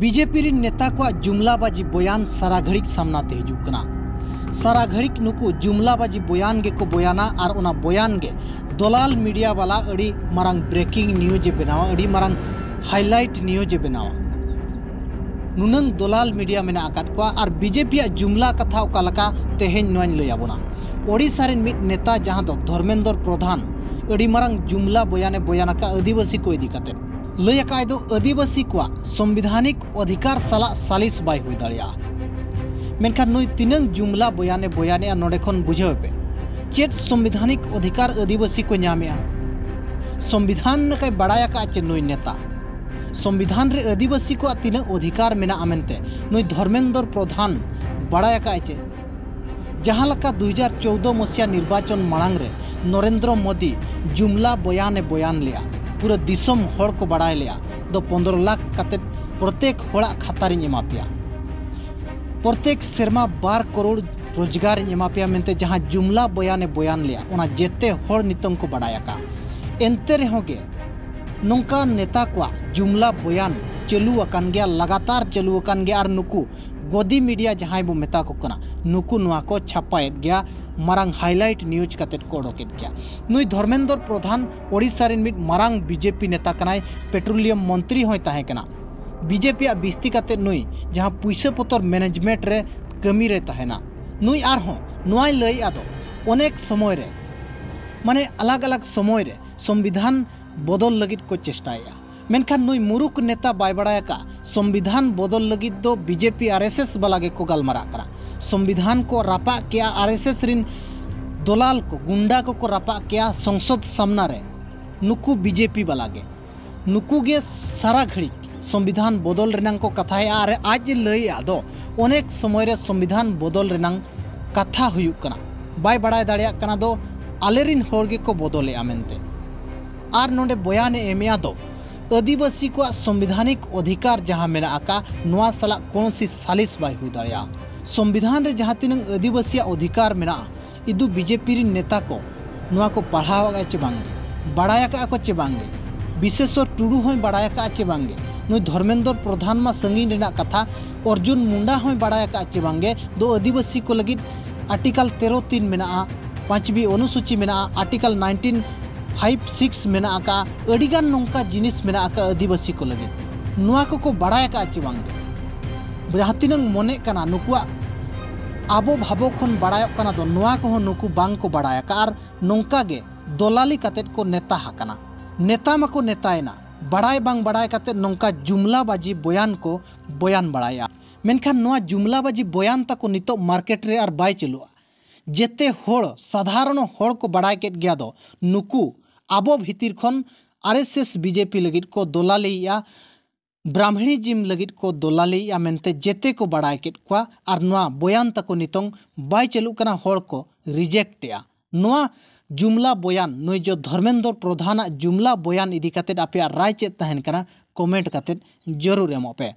BJP री नेता को जुमलाबाजी बयान सारा घड़िक सामनाते हिजुकना। सारा घड़िक नुकु जुमलाबाजी बयान गे को बयाना और उना बयान गे दलाल मीडिया वाला अड़ी मारंग ब्रेकिंग न्यूज बनावा, अड़ी मारंग हाईलाइट न्यूज बनावा। नुनंग दलाल मीडिया मेना आकाद को और बीजेपी जुमला कथा ओकालका तेहेन नोन लैयाबोना। ओडिशा रेन मिट नेता जहां दो धर्मेंद्र प्रधान अड़ी मारंग जुमला बयाने बयानका आदिवासी को इदी काते लैयाकाय दो आदिवासी को संविधानिक अधिकार साला सालिस बाय हुई दाड़िया। मेनखान नुई तिनंग जुमला बयाने बयाने नोडे खन बुझाव पे चेत संविधानिक अधिकार आदिवासी को नामेया। संविधान नकाय बड़ाया का चे नुई नेता संविधान रे आदिवासी को तीन अधिकार मेना आमेनते नुई धर्मेंद्र प्रधान बड़ाया का चे। जहाँ लका 2014 मसीहा निर्वाचन मांग रे नरेंद्र मोदी जुमला बयाने बयान लिया पूरा दिसम होड़ को बड़ाय लिया दो 15 लाख कते प्रत्येक होड़ा खातारिन एमा पिया, प्रत्येक सेरमा 12 करोड़ रोजगार एमा पिया मेनते जहाँ जुमला बयाने बयान लिया उना जेते होड़ नितंग को बड़ाया का। एनते रेहोगे नोंका नेता को जुमला बयान चलू अकान गया, लगातार चलू अकान गया और नुकु गोदी मीडिया जहाँ बो मेता को कना नुकु नुआ को छापाएत गया, मारंग हाईलाइट न्यूज कतेट को ओडोकेत गया। नुई धर्मेंद्र प्रधान ओडिशा रेन मिट मारंग बीजेपी नेता कनाय, पेट्रोलियम मंत्री होय ताहे कना। बीजेपी बिस्ती कते नुई जहाँ पुइसा पतर मैनेजमेंट रे कमी रे ताहेना। नुई आरहों नुआय लई आदो अनेक समय रे माने अलग अलग समय रे संविधान बदल लगित को चेष्टाया। मेनखान नुई मुरुक नेता बाय बड़ाया का संविधान बदल लगित दो बीजेपी आरएसएस वाला को गलमारा करा। संविधान को रापा किया आरएसएस रिन दलाल को गुंडा को रापा किया संसद सामना रे नुकु बीजेपी वाला गे नुकु गे सारा घड़ी संविधान बदल रेनांग को कथा है। और आज लई आदो अनेक समय रे संविधान बदल रेनांग कथा हुयुक कना बाय बड़ाय दाड़िया कना दो आलेरिन होड़ गे को बदले आमेनते। और नोंडे बयान एमिया दो आदिवासी को संविधानिक अधिकार जहाँ मेना आका नुआ साला कौनसी सालिस बाय हुई दाड़िया। संविधान रे जहाँ तीन आदिवासी अधिकार मेना इदु बीजेपी री नेता को नुआ को पढ़ावा चे बांगे बड़ाया का को चे बांगे विशेषर टुडू होय बड़ाया का चे बांगे नुई धर्मेंद्र प्रधान मा संगीन रेना कथा अर्जुन मुंडा होय बड़ाया का चे बांगे दो आदिवासी को लगित आर्टिकल 13(3) मेना 5वीं अनुसूची मेना आर्टिकल 19(5)(6) मेना आका अडिगान नोंका जिनिस मेना आका आदिवासी को लगित नुआ को बड़ाया का चे बांगे जहाँ तीनंग मने कना नुकुआ आबो भाबो खन बड़ाय कना दो नुआ को नुकु बांग को बड़ाया का। और नोंका गे दलाली कतेट को नेता हाकना नेता माको नेतायना बड़ाय बांग बड़ाय कतेट नोंका जुमलाबाजी बयान को बयान बड़ाया। मेनखान नुआ जुमलाबाजी बयान तक नितो मार्केट रे और बाय चलुआ जेते होड़ साधारण होड़ को बड़ाय केट गया दो नुकु आबो भीतिर खन आरएसएस बीजेपी लगित को दलालिया ब्राह्मणीजिम लगित को दलालिया मेनते जेते को बड़ाय केट को। और नुआ बयान तक नितोंग बाय चलू कना होड़ को रिजेक्टिया नुआ जुमला बयान नुई जो धर्मेंद्र प्रधान जुमला बयान इदी कतेट आपे राय चेत तहन कना कमेंट कतेट जरूर एमो पे।